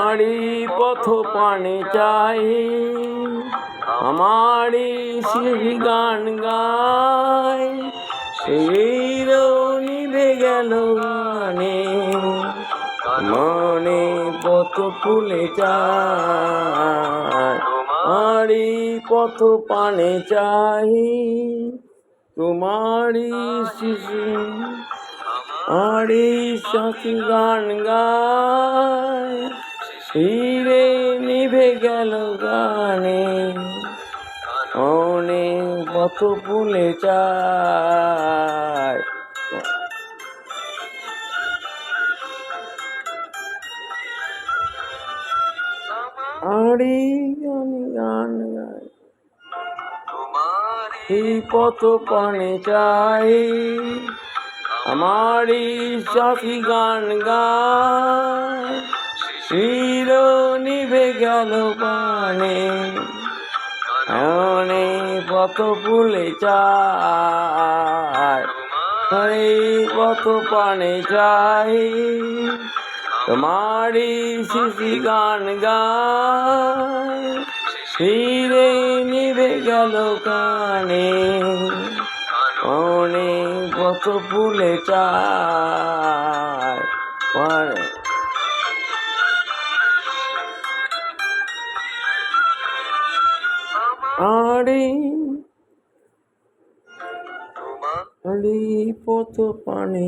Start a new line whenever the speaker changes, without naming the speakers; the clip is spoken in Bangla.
আমারই পথ পানে চাই, আমারই সেই গান গাই, সেই নিভে গেল গানে, মনে পথ ফুলে চাই, আমারই পথ পানে চাই, তোমারই শিশু আমারই সাথী গান গায়, হিরে নিভে গেল গানে, মনে পথ ফুলে চায়। আমারই গান গায়, এই পথ পানে চাই, আমারই সাথী গান গায়, চির নিভে গেল গানে, মনে পথ ফুলে চায়, এই পথ পানে চাই, তোমারই শিশি গান গায়, চিরে নিভে গেল গানে, মনে পথ ফুলে চায়। আমারই পথ পানে